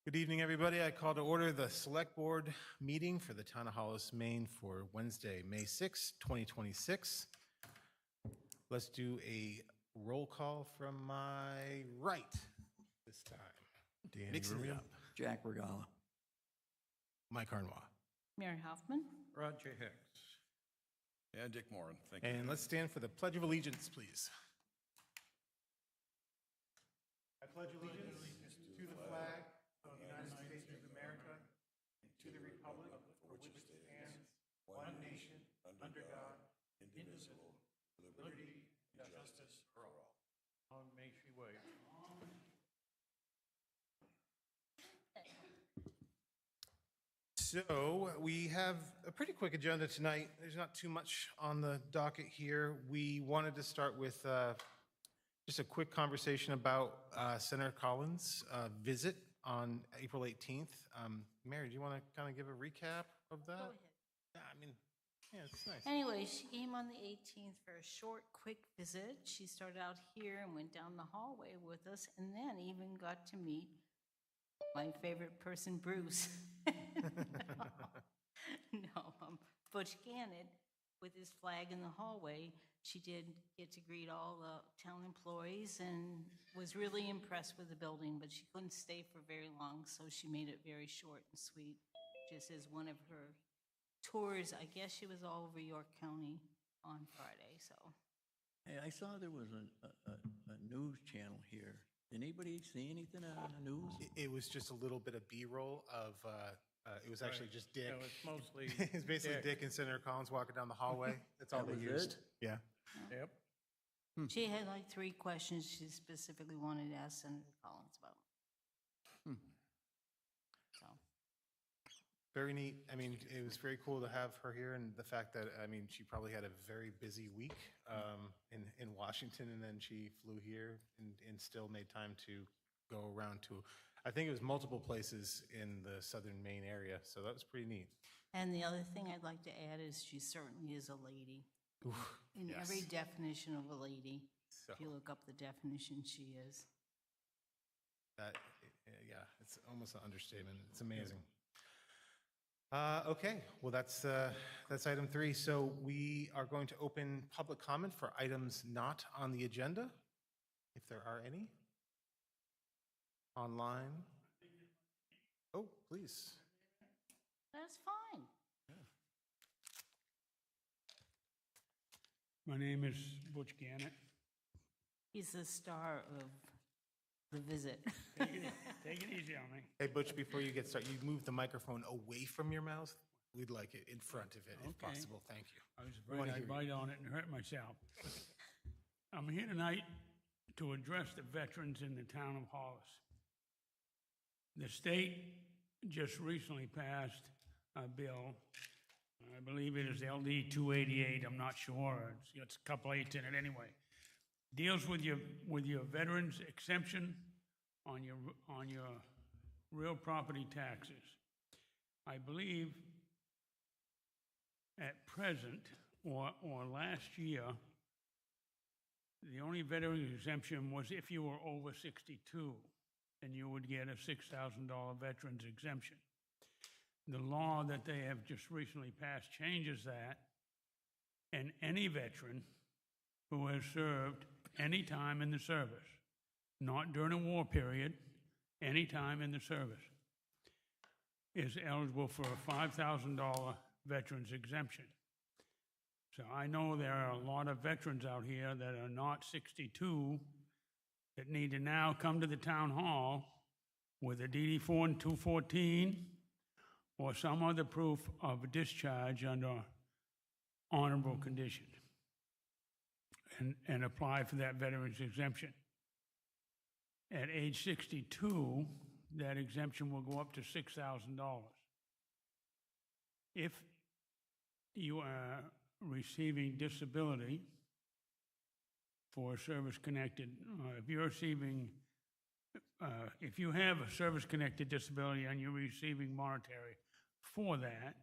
Good evening, everybody. I call to order the Select Board meeting for the Town of Hollis, Maine for Wednesday, May 6, 2026. Let's do a roll call from my right this time. Danny Mixing it Rubio. up. Jack Regala. Mike Harnois. Mary Hoffman. Roger Hicks. And Dick Moran, thank you. And let's stand for the Pledge of Allegiance, please. I pledge allegiance to the flag of the United States of America and to the republic for which it stands, one nation, under God, indivisible, with liberty and justice for all. Long may she wait. So we have a pretty quick agenda tonight. There's not too much on the docket here. We wanted to start with just a quick conversation about Senator Collins' visit on April 18th. Mary, do you want to kind of give a recap of that? Go ahead. Yeah, I mean, yeah, it's nice. Anyway, she came on the 18th for a short, quick visit. She started out here and went down the hallway with us, and then even got to meet my favorite person, Bruce. Butch Gannett, with his flag in the hallway. She did get to greet all the town employees and was really impressed with the building, but she couldn't stay for very long, so she made it very short and sweet, just as one of her tours. I guess she was all over York County on Friday, so. Hey, I saw there was a news channel here. Did anybody see anything on the news? It was just a little bit of B-roll of, it was actually just Dick. It was mostly It's basically Dick and Senator Collins walking down the hallway. That's all That they was used. it? Yeah. Yep. She had like 3 questions she specifically wanted to ask Senator Collins about. So, Very neat. I mean, it was very cool to have her here, and the fact that, I mean, she probably had a very busy week in Washington, and then she flew here and still made time to go around to, I think it was multiple places in the southern Maine area, so that was pretty neat. and the other thing I'd like to add is she certainly is a lady. In yes. every definition of a lady, So if you look up the definition, she is. that, yeah, it's almost an understatement. It's amazing. Okay, well, that's item 3. So we are going to open public comment for items not on the agenda, if there are any. Online. Oh, please. That's fine. My name is Butch Gannett. He's the star of The Visit. Take it easy on me. Hey, Butch, before you get started, you move the microphone away from your mouth. We'd like it in front of it, if Okay. possible. Thank you. I was We wanna afraid I'd hear you. bite on it and hurt myself. I'm here tonight to address the veterans in the town of Hollis. The state just recently passed a bill, I believe it is LD 288, I'm not sure, it's a couple eights in it anyway. Deals with your veterans exemption on your real property taxes. I believe at present, or last year, the only veteran exemption was if you were over 62, and you would get a $6,000 veterans exemption. The law that they have just recently passed changes that, and any veteran who has served any time in the service, not during a war period, any time in the service, is eligible for a $5,000 veterans exemption. So I know there are a lot of veterans out here that are not 62 that need to now come to the town hall with a DD-4 and 214 or some other proof of discharge under honorable condition and apply for that veterans exemption. At age 62, that exemption will go up to $6,000. If you are receiving disability for service-connected, if you're receiving, if you have a service-connected disability and you're receiving monetary for that,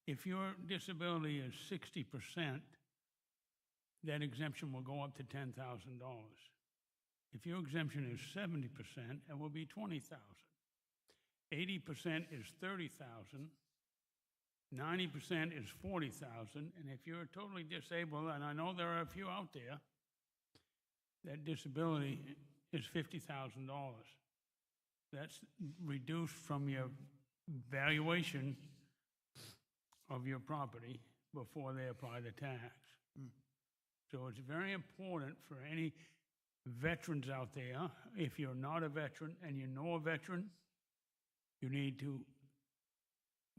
if your disability is 60%, that exemption will go up to $10,000. If your exemption is 70%, it will be $20,000. 80% is 30,000, 90% is 40,000, and if you're totally disabled, and I know there are a few out there, that disability is $50,000. That's reduced from your valuation of your property before they apply the tax. So it's very important for any veterans out there, if you're not a veteran and you know a veteran, you need to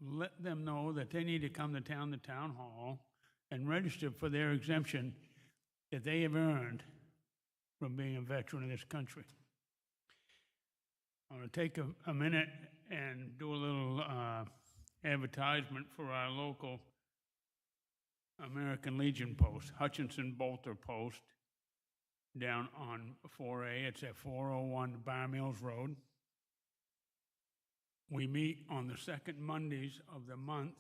let them know that they need to come to town hall and register for their exemption that they have earned from being a veteran of this country. I'm going to take a minute and do a little advertisement for our local American Legion post, Hutchinson Bolter Post, down on 4A. It's at 401 Bar Mills Road. We meet on the second Mondays of the month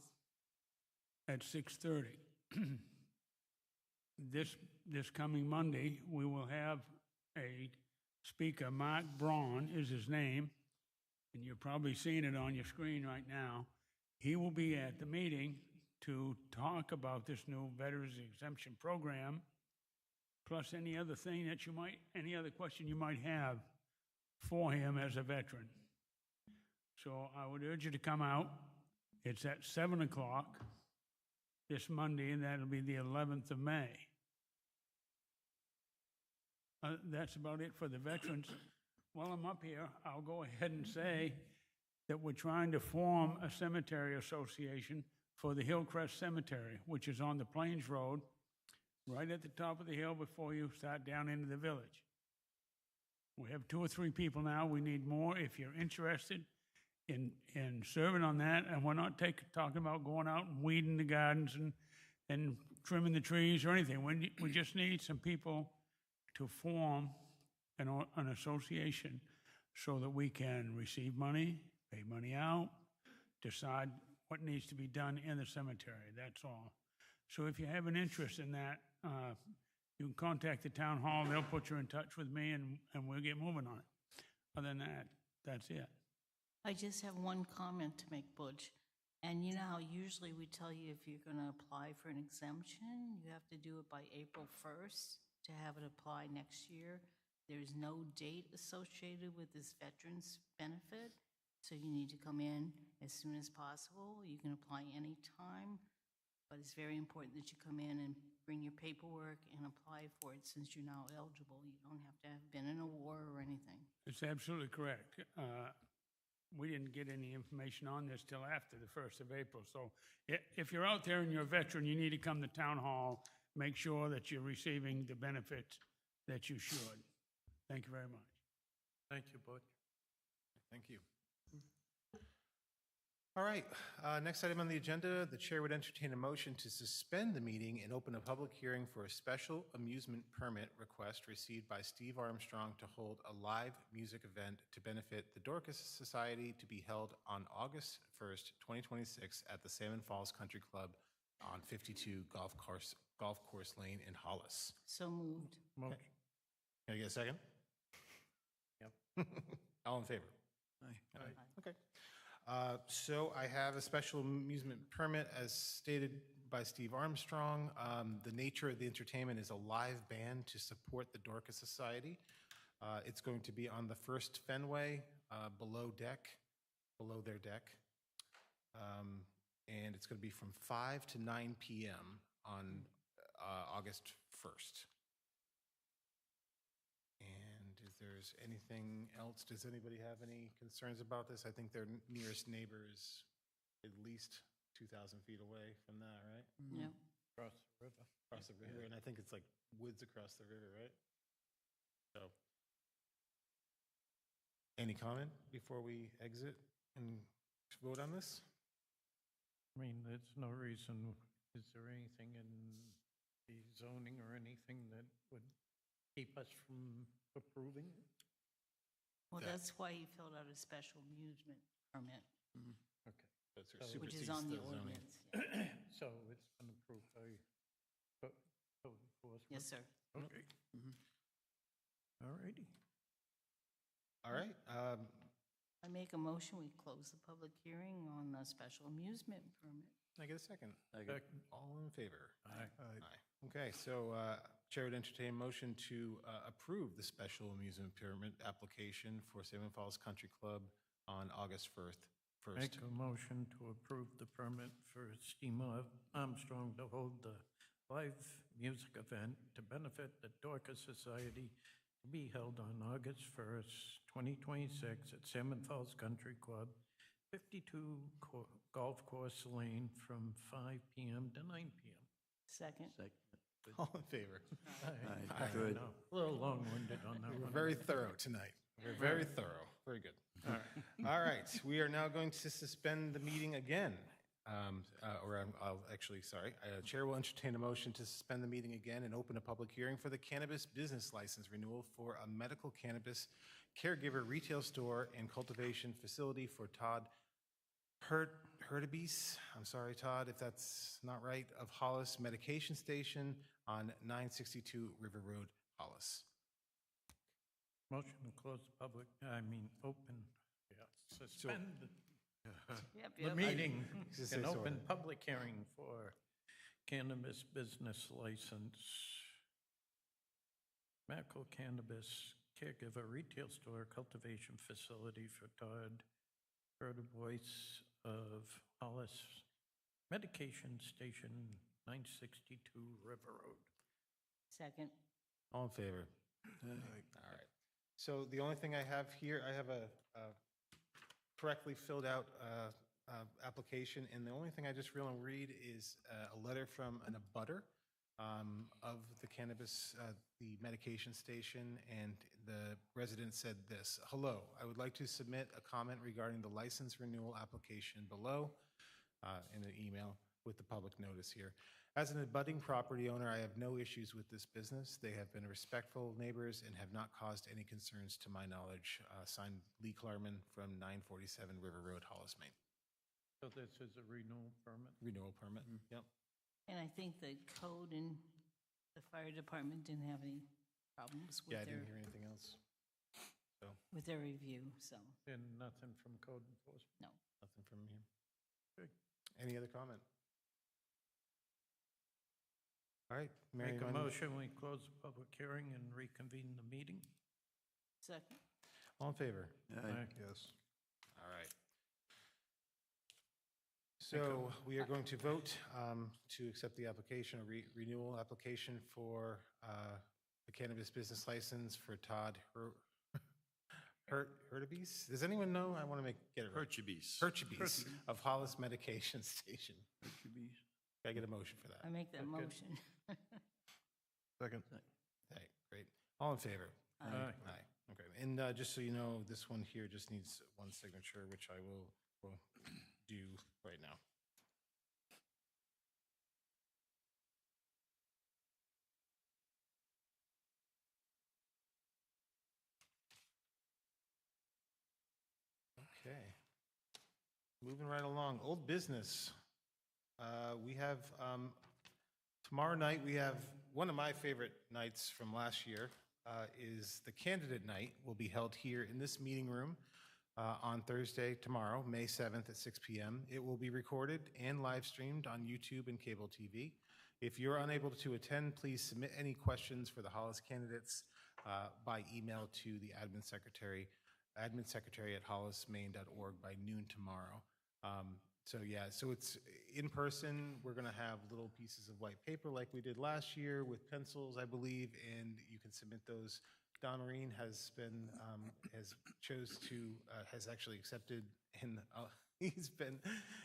at 6:30. This coming Monday, we will have a speaker. Mark Braun is his name, and you're probably seeing it on your screen right now. He will be at the meeting to talk about this new Veterans Exemption Program, plus any other thing that you might, any other question you might have for him as a veteran. So I would urge you to come out. It's at 7 o'clock this Monday, and that'll be the 11th of May. That's about it for the veterans. While I'm up here, I'll go ahead and say that we're trying to form a cemetery association for the Hillcrest Cemetery, which is on the Plains Road, right at the top of the hill before you start down into the village. We have 2 or 3 people now. We need more. If you're interested in serving on that, and we're not talking about going out and weeding the gardens and trimming the trees or anything. We just need some people to form an association so that we can receive money, pay money out, decide what needs to be done in the cemetery. That's all. So if you have an interest in that, you can contact the town hall. They'll put you in touch with me, and we'll get moving on it. Other than that, that's it. I just have one comment to make, Butch. And you know how usually we tell you if you're going to apply for an exemption, you have to do it by April 1st to have it apply next year. There's no date associated with this veterans benefit, so you need to come in as soon as possible. You can apply anytime, but it's very important that you come in and bring your paperwork and apply for it since you're now eligible. You don't have to have been in a war or anything. It's absolutely correct. We didn't get any information on this till after the 1st of April. So if you're out there and you're a veteran, you need to come to town hall, make sure that you're receiving the benefits that you should. Thank you very much. Thank you, Butch. Thank you. All right, next item on the agenda, the chair would entertain a motion to suspend the meeting and open a public hearing for a special amusement permit request received by Steve Armstrong to hold a live music event to benefit the Dorcas Society to be held on August 1st, 2026 at the Salmon Falls Country Club on 52 Golf Course Lane in Hollis. So moved. Motion. Can I get a second? Yep. All in favor? Aye. Okay. So I have a special amusement permit as stated by Steve Armstrong. The nature of the entertainment is a live band to support the Dorcas Society. It's going to be on the first Fenway below their deck. And it's going to be from 5 to 9 p.m. on August 1st. If there's anything else, does anybody have any concerns about this? I think their nearest neighbor is at least 2,000 feet away from that, right? Yeah. Across the river. Across the river, and I think it's like woods across the river, right? So, any comment before we exit and vote on this? I mean, there's no reason, is there anything in the zoning or anything that would keep us from approving it? Well, Yeah. that's why he filled out a special amusement permit, Okay. That's So- which is supersedes on the zoning. ordinance. Yeah. So it's been approved by code enforcement? Yes, sir. Okay. All righty. All right. I make a motion, we close the public hearing on the special amusement permit. Can I get a second? Second. All in favor? Aye. Aye. Okay, so Chair would entertain a motion to approve the special amusement permit application for Salmon Falls Country Club on August 1st. Make a motion to approve the permit for Steamer Armstrong to hold the live music event to benefit the Dorcas Society to be held on August 1st, 2026 at Salmon Falls Country Club, 52 Golf Course Lane from 5 p.m. to 9 p.m. Second. Second. All in favor? Aye, good. No, a little long-winded on that We're one. very thorough tonight. We're very thorough. Very good. All right, we are now going to suspend the meeting again. I'll actually, sorry. Chair will entertain a motion to suspend the meeting again and open a public hearing for the cannabis business license renewal for a medical cannabis caregiver retail store and cultivation facility for Todd Hurtubise, I'm sorry, Todd, if that's not right, of Hollis Medication Station on 962 River Road, Hollis. Motion to close the open, suspend Yep, the yep. meeting Just and say so. open public hearing for cannabis business license. Medical cannabis caregiver retail store cultivation facility for Todd Hurtubise of Hollis Medication Station, 962 River Road. Second. All in favor? All right. So the only thing I have here, I have a correctly filled out application, and the only thing I just really read is a letter from an abutter of the cannabis, the medication station, and the resident said this: "Hello, I would like to submit a comment regarding the license renewal application below," in an email with the public notice here. "As an abutting property owner, I have no issues with this business. They have been respectful neighbors and have not caused any concerns to my knowledge." Signed, Lee Klarman from 947 River Road, Hollis, Maine. So this is a renewal permit? Renewal permit, yep. And I think the code and the fire department didn't have any problems Yeah, I with didn't their, hear anything else. So, with their review, so, And nothing from code enforcement? no. nothing from here. Good. Any other comment? All right, Mary. Make a Lynn. motion, we close the public hearing and reconvene the meeting? Second. All in favor? Aye. Yes. All right. So we are going to vote to accept the application, a renewal application for the cannabis business license for Todd Hurtubise. Does anyone know? I want to get it right. Hurtubise of Hollis Medication Station. Can I get a motion for that? I make that Okay. motion. Second. Hey, great. All in favor? Aye. Aye. Okay. And just so you know, this one here just needs one signature, which I will do right now. Okay. Moving right along. Old business. We have, tomorrow night, we have one of my favorite nights from last year is the candidate night will be held here in this meeting room on Thursday, tomorrow, May 7th at 6 p.m. It will be recorded and live streamed on YouTube and cable TV. If you're unable to attend, please submit any questions for the Hollis candidates by email to the admin secretary at hollismaine.org by noon tomorrow. So it's in person. We're going to have little pieces of white paper like we did last year with pencils, I believe, and you can submit those. Don Marine has actually accepted, and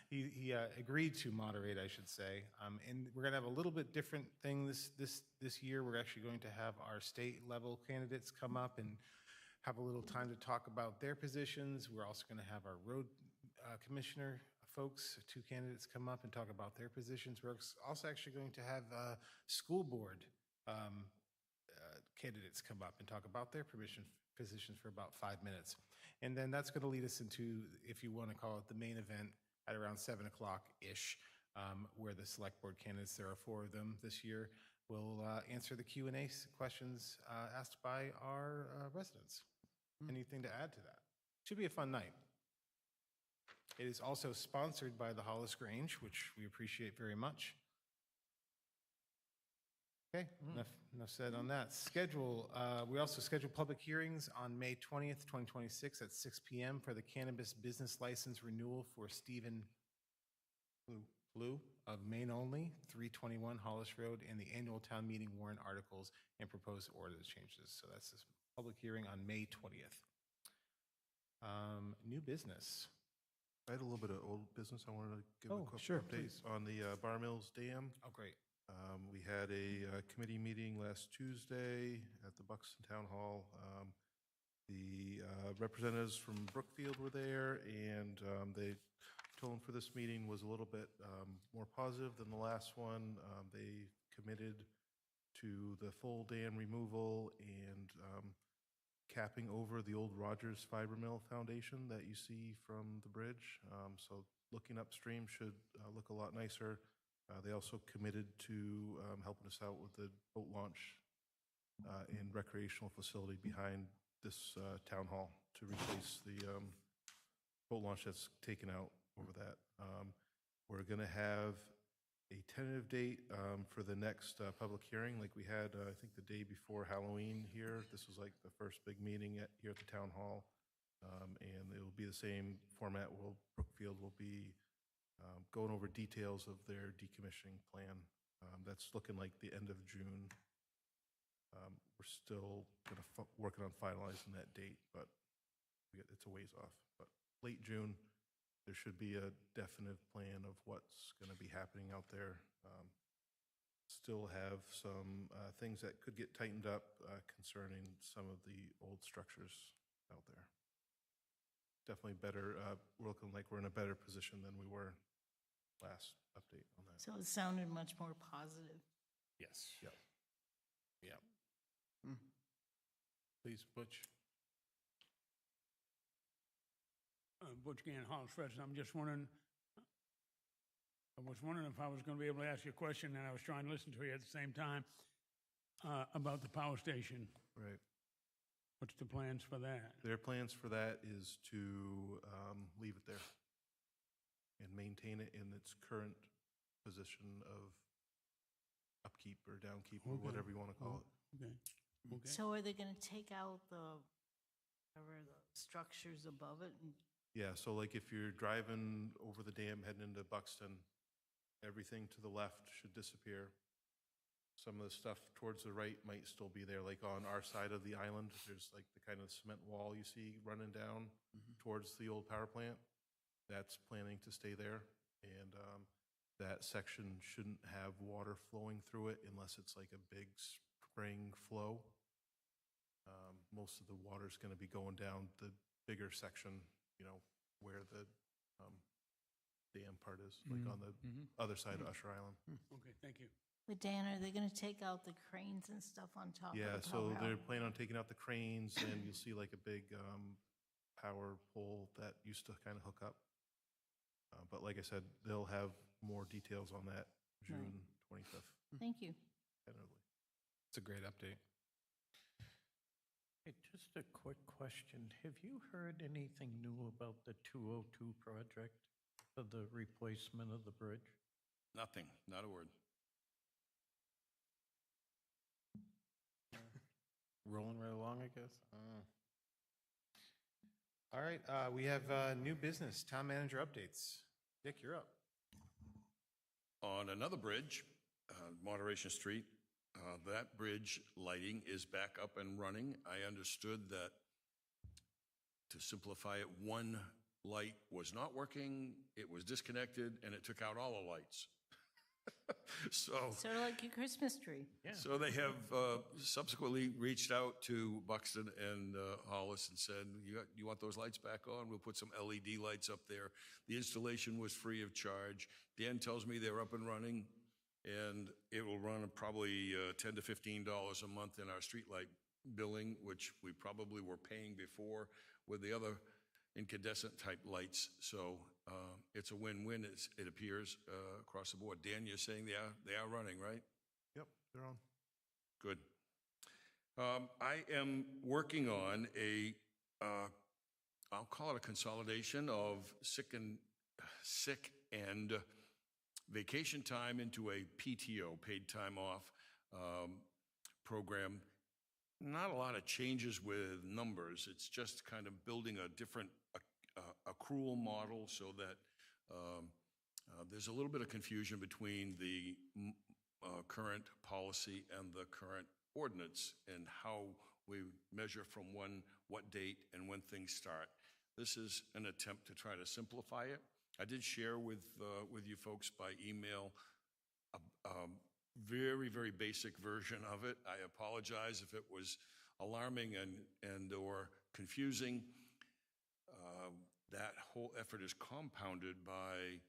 he agreed to moderate, I should say. And we're going to have a little bit different thing this year. We're actually going to have our state level candidates come up and have a little time to talk about their positions. We're also going to have our road commissioner folks, two candidates, come up and talk about their positions. We're also actually going to have school board candidates come up and talk about their positions for about 5 minutes. And then that's going to lead us into, if you want to call it, the main event at around 7 o'clock-ish, where the select board candidates, there are 4 of them this year, will answer the Q&A questions asked by our residents. Anything to add to that? Should be a fun night. It is also sponsored by the Hollis Grange, which we appreciate very much. Okay, enough said on that. Schedule, we also schedule public hearings on May 20th, 2026 at 6 p.m. for the cannabis business license renewal for Stephen Blue of Maine Only, 321 Hollis Road, and the annual town meeting warrant articles and proposed orders changes. So that's this public hearing on May 20th. New business. I had a little bit of old business I wanted to give Oh, a quick sure, update please. on the Bar Mills Dam. Oh, great. We had a committee meeting last Tuesday at the Buxton Town Hall. The representatives from Brookfield were there, and the tone for this meeting was a little bit more positive than the last one. They committed to the full dam removal and capping over the old Rogers Fiber Mill foundation that you see from the bridge. So looking upstream should look a lot nicer. They also committed to helping us out with the boat launch and recreational facility behind this town hall to replace the boat launch that's taken out over that. We're going to have a tentative date for the next public hearing, like we had, I think, the day before Halloween here. This was like the first big meeting here at the town hall, and it will be the same format. Brookfield will be going over details of their decommissioning plan. That's looking like the end of June. We're still going to working on finalizing that date, but it's a ways off. But late June, there should be a definite plan of what's going to be happening out there. Still have some things that could get tightened up concerning some of the old structures out there. Definitely better. We're looking like we're in a better position than we were last update on that. So it sounded much more positive. Yes. Yep. Yep. Please, Butch. Butch Gann, Hollis resident. I'm just wondering, I was wondering if I was going to be able to ask you a question, and I was trying to listen to you at the same time, about the power station. Right. What's the plans for that? Their plans for that is to leave it there and maintain it in its current position of upkeep or downkeep or Okay. whatever you want to call it. Okay. Okay. So are they going to take out whatever the structures above it? And Yeah, so like if you're driving over the dam heading into Buxton, everything to the left should disappear. Some of the stuff towards the right might still be there, like on our side of the island, there's like the kind of cement wall you see running down towards the old power plant. That's planning to stay there. And that section shouldn't have water flowing through it unless it's like a big spring flow. Most of the water's going to be going down the bigger section, you know, where the dam part is, like on the other side of Usher Island. Okay, thank you. But Dan, are they going to take out the cranes and stuff on top Yeah, of the so power they're out? planning on taking out the cranes, and you'll see like a big power pole that used to kind of hook up. But like I said, they'll have more details on that June 25th. Thank you. Tentatively. It's a great update. Hey, just a quick question. Have you heard anything new about the 202 project for the replacement of the bridge? Nothing, not a word. Rolling right along, I guess. All right, we have new business, town manager updates. Dick, you're up. On another bridge, Moderation Street, that bridge lighting is back up and running. I understood that, to simplify it, one light was not working, it was disconnected, and it took out all the lights. So Sort of like your Christmas tree. So they have subsequently reached out to Buxton and Hollis and said, you want those lights back on? We'll put some LED lights up there. The installation was free of charge. Dan tells me they're up and running, and it will run probably $10 to $15 a month in our streetlight billing, which we probably were paying before with the other incandescent type lights. So it's a win-win, it appears, across the board. Dan, you're saying they are running, right? Yep, they're on. Good. I am working on a I'll call it a consolidation of sick and vacation time into a PTO, paid time off, program. Not a lot of changes with numbers. It's just kind of building a different accrual model so that there's a little bit of confusion between the current policy and the current ordinance and how we measure from what date and when things start. This is an attempt to try to simplify it. I did share with you folks by email a very, very basic version of it. I apologize if it was alarming and or confusing. That whole effort is compounded by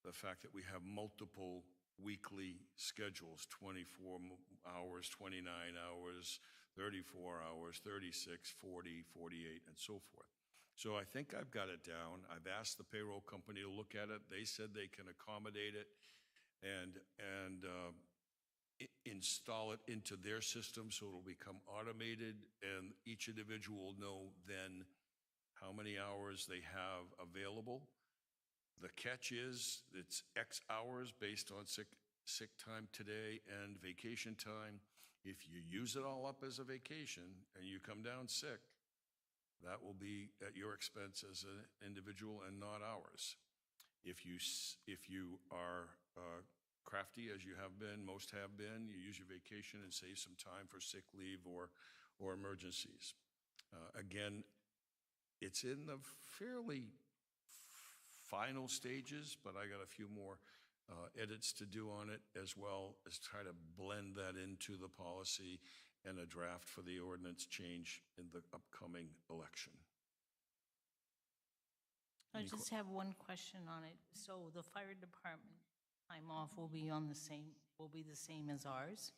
the fact that we have multiple weekly schedules, 24 hours, 29 hours, 34 hours, 36, 40, 48, and so forth. So I think I've got it down. I've asked the payroll company to look at it. They said they can accommodate it and install it into their system so it'll become automated, and each individual will know then how many hours they have available. The catch is it's X hours based on sick time today and vacation time. If you use it all up as a vacation and you come down sick, that will be at your expense as an individual and not ours. If you are crafty, as you have been, most have been, you use your vacation and save some time for sick leave or emergencies. Again, it's in the fairly final stages, but I got a few more edits to do on it, as well as try to blend that into the policy and a draft for the ordinance change in the upcoming election. I just have one question on it. So the fire department time off will be the same as ours?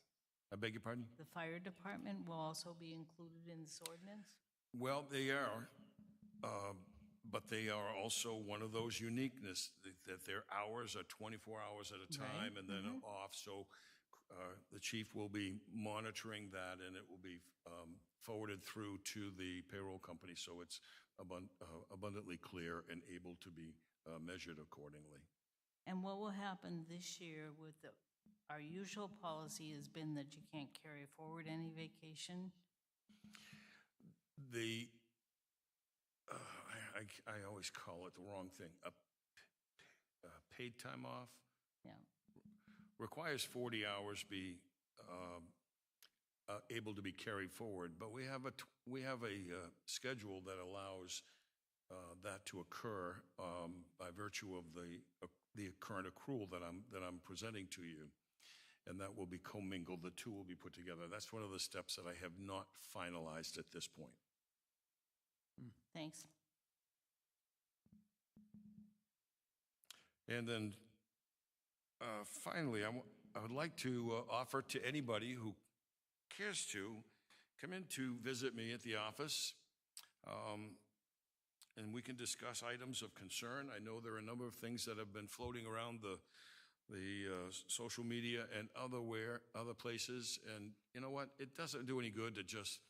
I beg your pardon? The fire department will also be included in this ordinance? Well, they are, but they are also one of those uniqueness that their hours are 24 hours at a time and then off. So the chief will be monitoring that, and it will be forwarded through to the payroll company, so it's abundantly clear and able to be measured accordingly. And what will happen this year with our usual policy has been that you can't carry forward any vacation? I always call it the wrong thing. Paid time off? Yeah. Requires 40 hours be able to be carried forward, but we have a schedule that allows that to occur by virtue of the current accrual that I'm presenting to you, and that will be commingled. The two will be put together. That's one of the steps that I have not finalized at this point. Thanks. And then finally, I would like to offer to anybody who cares to come in to visit me at the office, and we can discuss items of concern. I know there are a number of things that have been floating around the social media and other places, and you know what? It doesn't do any good to just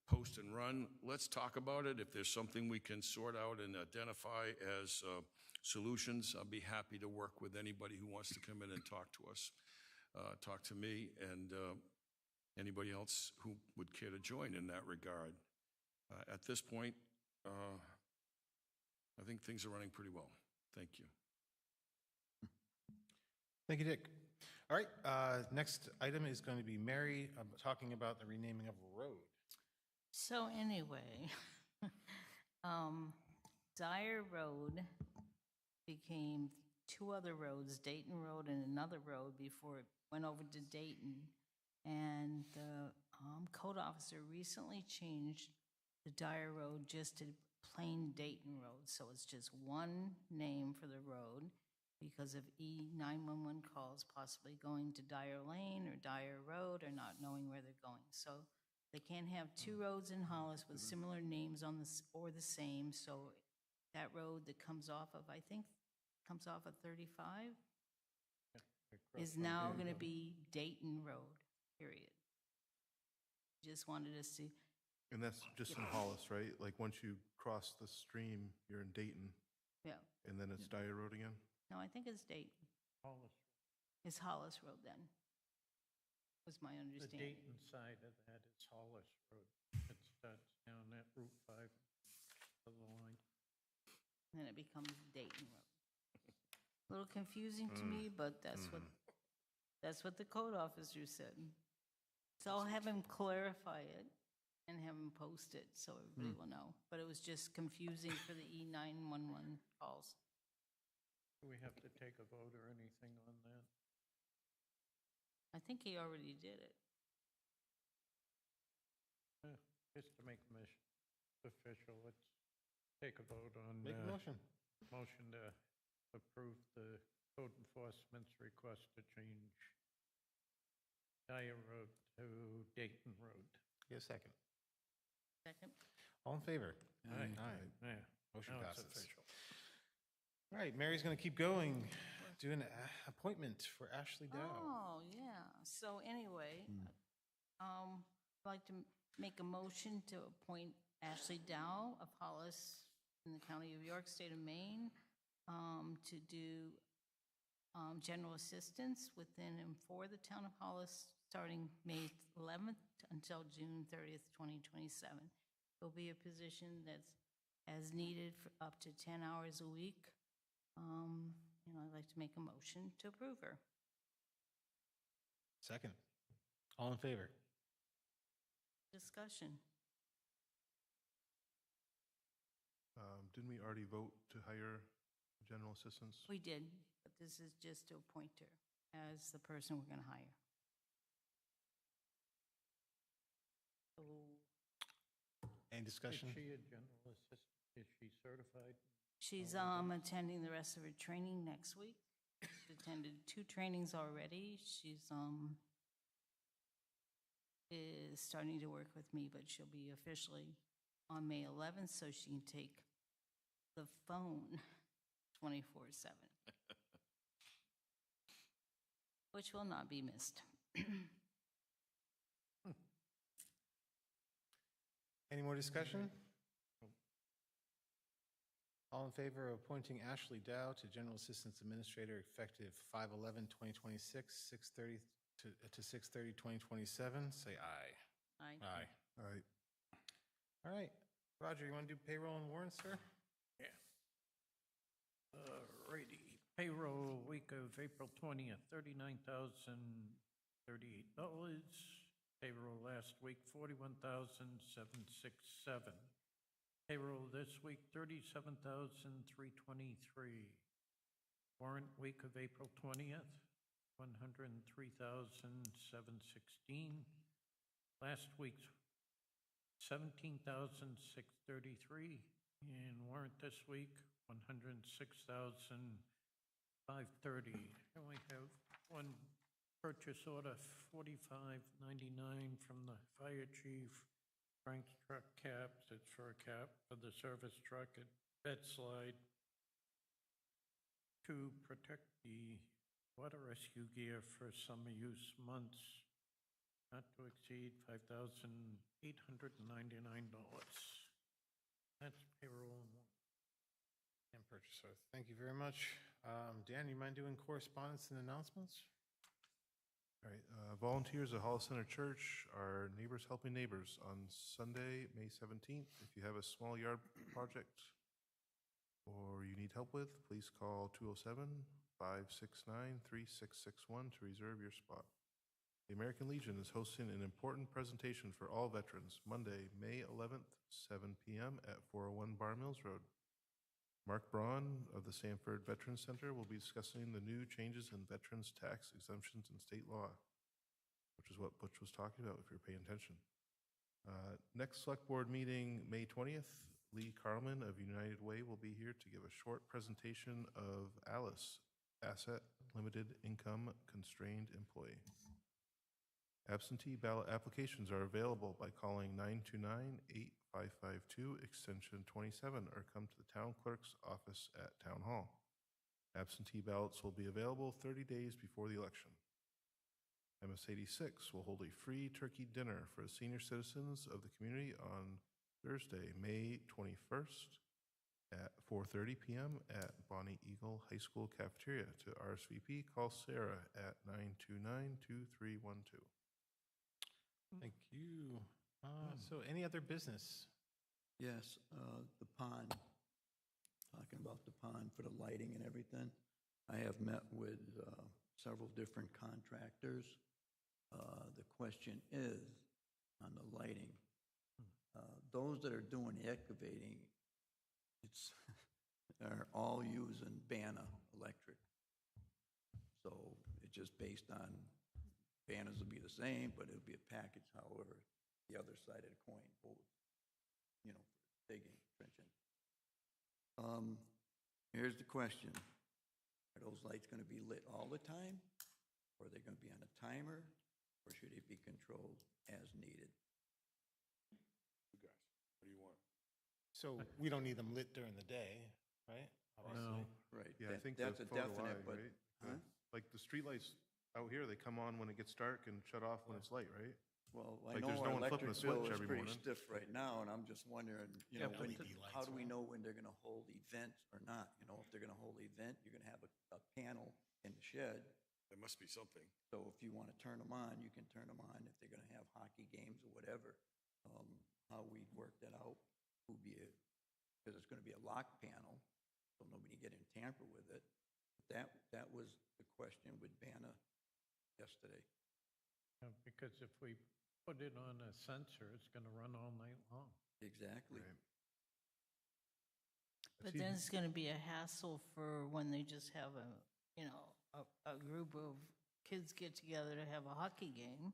post and run. Let's talk about it. If there's something we can sort out and identify as solutions, I'll be happy to work with anybody who wants to come in and talk to us, talk to me, and anybody else who would care to join in that regard. At this point, I think things are running pretty well. Thank you. Thank you, Dick. All right, next item is going to be Mary talking about the renaming of a road. So anyway, Dyer Road became two other roads, Dayton Road and another road, before it went over to Dayton. And the code officer recently changed the Dyer Road just to plain Dayton Road. So it's just one name for the road because of E911 calls possibly going to Dyer Lane or Dyer Road or not knowing where they're going. So they can't have two roads in Hollis with similar names on or the same. So that road that comes off of, I think, comes off of 35, is now going to be Dayton Road, period. Just wanted us to And that's just in Hollis, right? Like, once you cross the stream, you're in Dayton, Yeah. and then it's Dyer Road again? No, I think it's Dayton. Hollis. It's Hollis Road then, was my The understanding. Dayton side of that is Hollis Road. It starts down at Route 5 to the line. Then it becomes Dayton Road. A little confusing to me, but that's what the code officer said. So I'll have him clarify it and have him post it so everybody will know. But it was just confusing for the E911 calls. Do we have to take a vote or anything on that? I think he already did it. Just to make the mission official, let's take a vote on. Make a motion. Motion to approve the code enforcement's request to change Dyer Road to Dayton Road. Get a second. Second? All in favor? Aye. Aye. Yeah. Motion Now it's passes. official. All right, Mary's going to keep going, do an appointment for Ashley Dow. Oh, yeah. So anyway, I'd like to make a motion to appoint Ashley Dow of Hollis in the County of York, State of Maine, to do general assistance within and for the town of Hollis, starting May 11th until June 30th, 2027. It'll be a position that's as needed for up to 10 hours a week. I'd like to make a motion to approve her. Second. All in favor? Discussion. Didn't we already vote to hire general assistance? We did, but this is just to appoint her as the person we're going to hire. So, Any discussion? Is she a general assistant? Is she certified? she's attending the rest of her training next week. She's attended 2 trainings already. She's is starting to work with me, but she'll be officially on May 11th, so she can take the phone 24/7, which will not be missed. Any more discussion? All in favor of appointing Ashley Dow to General Assistance Administrator effective 5/11/2026, 6/30 to 6/30/2027, say aye. Aye. Aye. All right. All right. Roger, you want to do payroll and warrants, sir? Yeah. Alrighty. Payroll week of April 20th, $39,038. Payroll last week, $41,767. Payroll this week, $37,323. Warrant week of April 20th, $103,716. Last week's $17,633. And warrant this week, $106,530. And we have one purchase order, $45.99 from the fire chief. Frank's truck caps, it's for a cap for the service truck at Bedslide to protect the water rescue gear for summer use months, not to exceed $5,899. That's payroll and warrant. And purchase order. Thank you very much. Dan, you mind doing correspondence and announcements? All right, volunteers at Hollis Center Church are Neighbors Helping Neighbors on Sunday, May 17th. If you have a small yard project or you need help with, please call 207-569-3661 to reserve your spot. The American Legion is hosting an important presentation for all veterans Monday, May 11th, 7 p.m. at 401 Bar Mills Road. Mark Braun of the Sanford Veterans Center will be discussing the new changes in veterans tax exemptions in state law, which is what Butch was talking about if you're paying attention. Next select board meeting, May 20th, Lee Carlman of United Way will be here to give a short presentation of Alice, Asset Limited Income Constrained Employee. Absentee ballot applications are available by calling 929-8552 extension 27 or come to the town clerk's office at Town Hall. Absentee ballots will be available 30 days before the election. MS 86 will hold a free turkey dinner for senior citizens of the community on Thursday, May 21st at 4:30 p.m. at Bonnie Eagle High School cafeteria. To RSVP, call Sarah at 929-2312. Thank you. So any other business? Yes, the pond, talking about the pond for the lighting and everything. I have met with several different contractors. The question is, on the lighting, those that are doing the excavating, it's, are all using Banner Electric. So it's just based on, banners will be the same, but it'll be a package, however, the other side of the coin holds, you know, digging, trenching. Here's the question. Are those lights going to be lit all the time? Or are they going to be on a timer? Or should it be controlled as needed? You guys, what do you want? So we don't need them lit during the day, right? No. Right. Yeah, I think That's the a photo definite, eye, but, right? huh? Like the streetlights out here, they come on when it gets dark and shut off when it's light, right? Well, I Like, know there's our no one flipping electric a bill switch is every pretty morning. stiff right now, and I'm just wondering, you Yeah, know, but when, the- how do we know when they're gonna hold events or not? You know, if they're gonna hold an event, you're gonna have a panel in the shed. There must be something. So if you wanna turn them on, you can turn them on. If they're gonna have hockey games or whatever, how we work that out, who be it, because it's gonna be a lock panel, so nobody get in tamper with it. That was the question with Banner yesterday. Because if we put it on a sensor, it's going to run all night long. Exactly. Right. But see- then it's gonna be a hassle for when they just have a, you know, a group of kids get together to have a hockey game.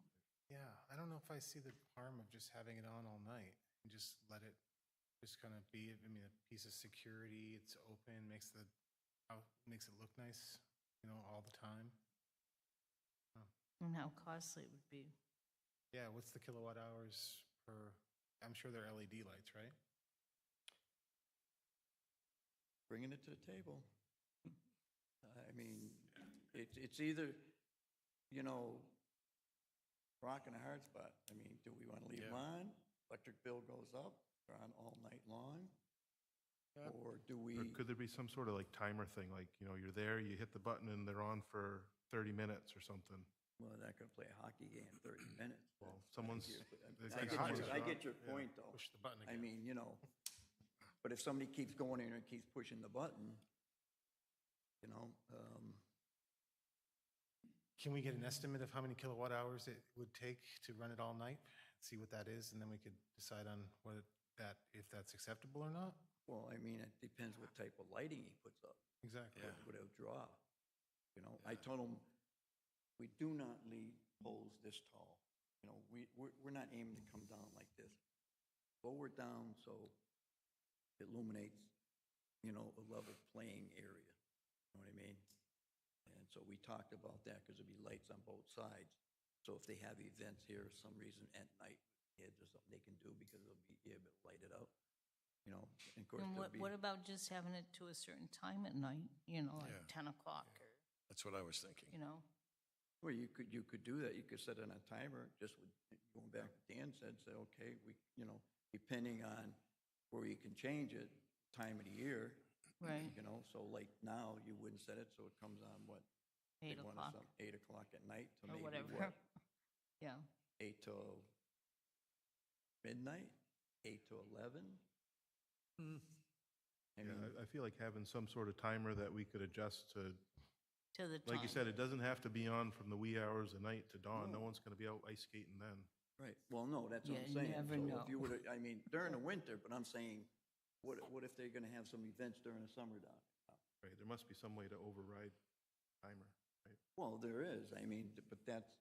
Yeah, I don't know if I see the harm of just having it on all night and just let it just kind of be, I mean, a piece of security. It's open, makes it look nice, you know, all the time. And how costly it would be. Yeah, what's the kilowatt hours per, I'm sure they're LED lights, right? Bringing it to the table. I mean, it's either, you know, rock and a hard spot. I mean, do we want to leave them on? Electric bill goes up, they're on all night long? Or do we, Or could there be some sort of like timer thing, like, you know, you're there, you hit the button and they're on for 30 minutes or something? well, they're not going to play a hockey game 30 minutes. Well, That's someone's- what I it's get like a hockey your- I shot. get your Yeah. point, though. Push the button I again. mean, you know, but if somebody keeps going in and keeps pushing the button, you know, Can we get an estimate of how many kilowatt hours it would take to run it all night? See what that is, and then we could decide on if that's acceptable or not? well, I mean, it depends what type of lighting he puts up. Exactly. What it'll draw. You know, I told him, we do not leave poles this tall. You know, we're not aiming to come down like this. Lower it down so it illuminates, you know, a level playing area. You know what I mean? And so we talked about that because there'll be lights on both sides. So if they have events here, for some reason at night, yeah, there's something they can do because they'll be able to light it up. You know, and of course And there'll be. what about just having it to a certain time at night, you know, like Yeah. 10 o'clock or, That's what I was thinking. you know? Well, you could do that. You could set it on a timer, just with, going back to Dan said, say, okay, we, you know, depending on where you can change it, time of the year. Right. You know, so like now, you wouldn't set it, so it comes on what? 8 they want us o'clock on 8 o'clock at night to or maybe whatever. what? Yeah. 8 till midnight, 8 to 11? I Yeah, mean, I feel like having some sort of timer that we could adjust to, To the time. like you said, it doesn't have to be on from the wee hours of night to dawn. No one's going to be out ice skating then. right, well, no, that's what I'm You saying. never So know. if you would, I mean, during the winter, but I'm saying, what if they're gonna have some events during the summer down? Right, there must be some way to override timer, right? Well, there is, I mean, but that's,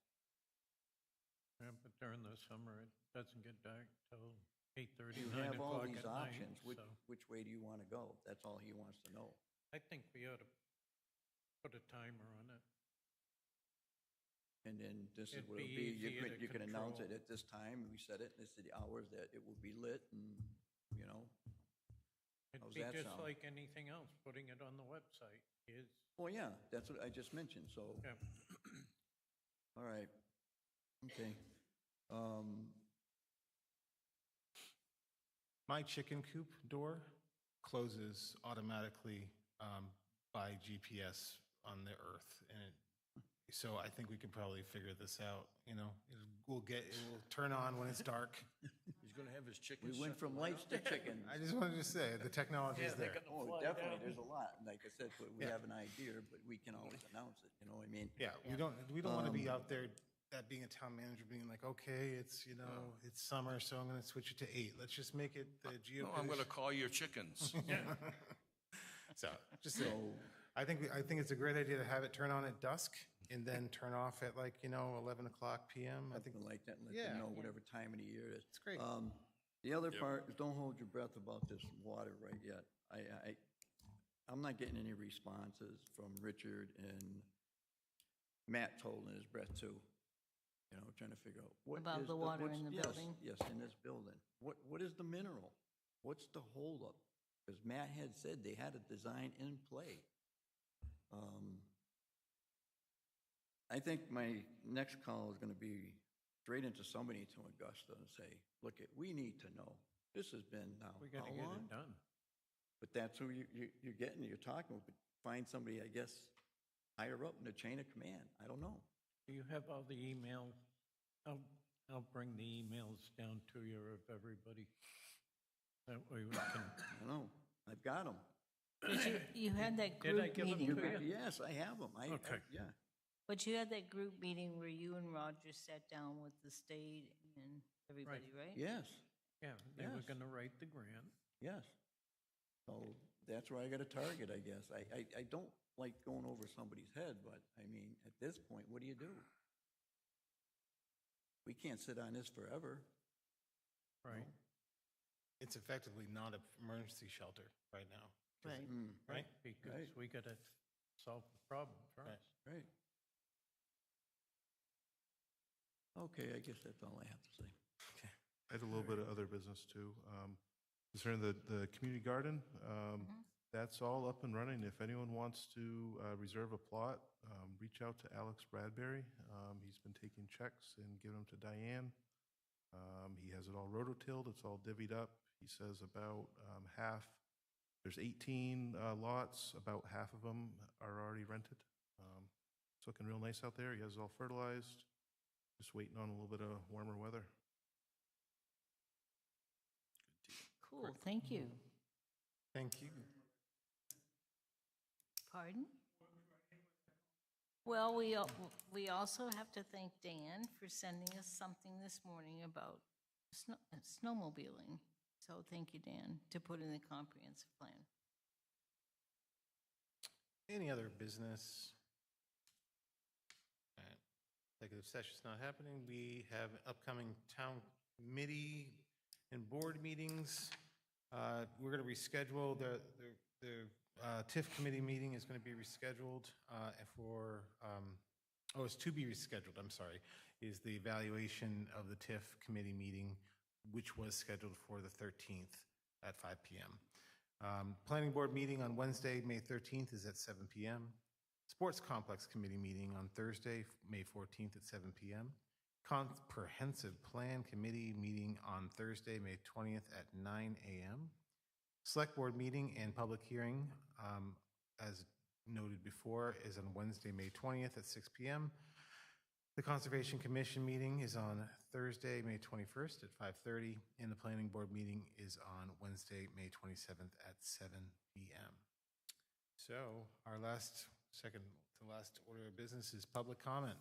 Yeah, but during the summer, it doesn't get dark till 8:30, you 9 have all o'clock these at night. options, So which way do you wanna go? That's all he wants to know. I think we ought to put a timer on it. And then this is It'd what it'll be be, easier to you can announce it control. at this time, we set it, this is the hours that it will be lit, and, you know. It'd How's be that just sound? like anything else, putting it on the website is, Well, yeah, that's what I just mentioned, so, yeah. all right. Okay. My chicken coop door closes automatically by GPS on the earth, and so I think we can probably figure this out, you know? It will turn on when it's dark. He's going to have his chickens. We went shut from the light lights off? to chickens. I just wanted to say, the technology is there. Oh, definitely, there's a lot. Like I said, but we Yeah. have an idea, but we can always announce it, you know what I mean? Yeah, we don't want to be out there, that being a town manager, being like, okay, it's, it's summer, so I'm going to switch it to 8. Let's just make it the No, I'm going to geoposition. call your chickens. So, just say, I think it's a great idea to have it turn on at dusk and then turn off at 11 o'clock PM. I think, Something like that, and let Yeah. them know whatever time of the year it is. It's great. The other part is don't hold your breath about this water right yet. I'm not getting any responses from Richard, and Matt's holding his breath too. You know, trying to figure out what About is the water what's- in the yes, building? Yes, in this building. What is the mineral? What's the holdup? Because Matt had said they had a design in play. I think my next call is going to be straight into somebody to Augusta and say, look, we need to know. This has been now We got how to get long? it done. But that's who you're getting, you're talking with. Find somebody, I guess, higher up in the chain of command. I don't know. Do you have all the email? I'll bring the emails down to you of everybody. That way we can, I don't know. I've got them. You had that Did I group give 'em meeting, to right? you? Yes, I have them. Okay. Yeah. But you had that group meeting where you and Roger sat down with the state and everybody, right? Yes, yeah, they were Yes. going to write the grant. yes. So that's where I got a target, I guess. I don't like going over somebody's head, but I mean, at this point, what do you do? We can't sit on this forever. Right. it's effectively not an emergency shelter right now. Right. Right? Because Right. we got to solve the problem first. Right. Okay, I guess that's all I have to say. I had a little bit of other business too. Concerning the community garden, that's all up and running. If anyone wants to reserve a plot, reach out to Alex Bradbury. He's been taking checks and giving them to Diane. He has it all rototilled, it's all divvied up. He says about half, there's 18 lots, about half of them are already rented. It's looking real nice out there. He has it all fertilized. Just waiting on a little bit of warmer weather. Cool, thank you. Thank you. Pardon? Well, we also have to thank Dan for sending us something this morning about snowmobiling. So thank you, Dan, to put in the comprehensive plan. Any other business? All right. Executive session's not happening. We have upcoming town committee and board meetings. We're going to reschedule the TIF committee meeting is going to be rescheduled for, it's to be rescheduled, I'm sorry, is the evaluation of the TIF committee meeting, which was scheduled for the 13th at 5 p.m. Planning board meeting on Wednesday, May 13th is at 7 p.m. Sports complex committee meeting on Thursday, May 14th at 7 p.m. Comprehensive plan committee meeting on Thursday, May 20th at 9 a.m. Select board meeting and public hearing, as noted before, is on Wednesday, May 20th at 6 p.m. The Conservation Commission meeting is on Thursday, May 21st at 5:30, and the Planning Board meeting is on Wednesday, May 27th at 7 p.m. So our second to last order of business is public comment.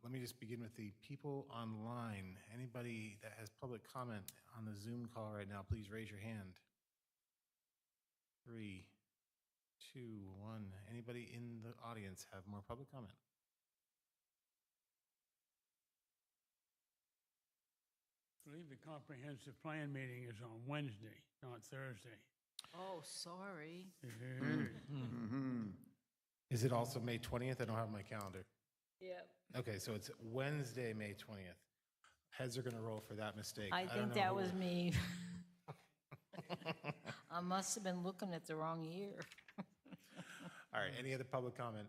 Let me just begin with the people online. Anybody that has public comment on the Zoom call right now, please raise your hand. 3, 2, 1. Anybody in the audience have more public comment? I believe the comprehensive plan meeting is on Wednesday, not Thursday. Oh, sorry. Is it also May 20th? I don't have my calendar. Yep. Okay, so it's Wednesday, May 20th. Heads are going to roll for that mistake. I don't think know that who- was me. I must have been looking at the wrong year. All right, any other public comment?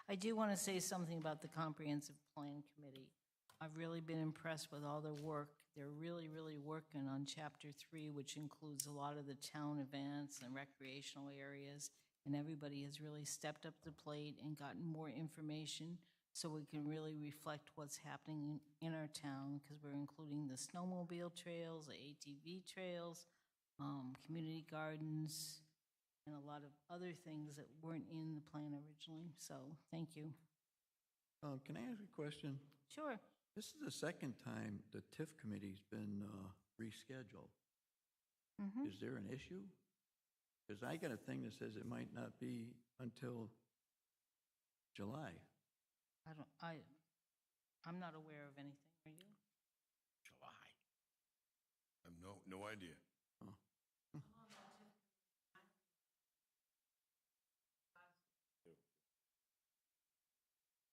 I do want to say something about the comprehensive plan committee. I've really been impressed with all their work. They're really, really working on Chapter 3, which includes a lot of the town events and recreational areas. And everybody has really stepped up to the plate and gotten more information so we can really reflect what's happening in our town, because we're including the snowmobile trails, the ATV trails, community gardens, and a lot of other things that weren't in the plan originally. So, thank you. Can I ask a question? Sure. This is the second time the TIF committee's been rescheduled. Is there an issue? Because I got a thing that says it might not be until July. I'm not aware of anything, are you? July. I have no idea.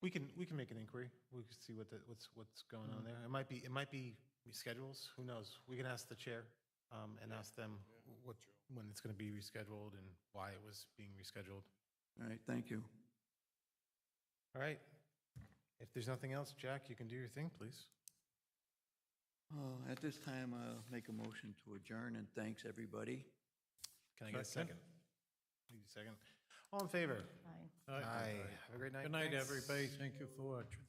We can make an inquiry. We can see what's going on there. It might be schedules. Who knows? We can ask the chair and ask them when it's going to be rescheduled and why it was being rescheduled. All right, thank you. All right. If there's nothing else, Jack, you can do your thing, please. At this time, I'll make a motion to adjourn, and thanks, everybody. Can I get a second? Need a second. All in favor? Aye. Aye. Have a great night. Good night, Thanks. everybody. Thank you for watching.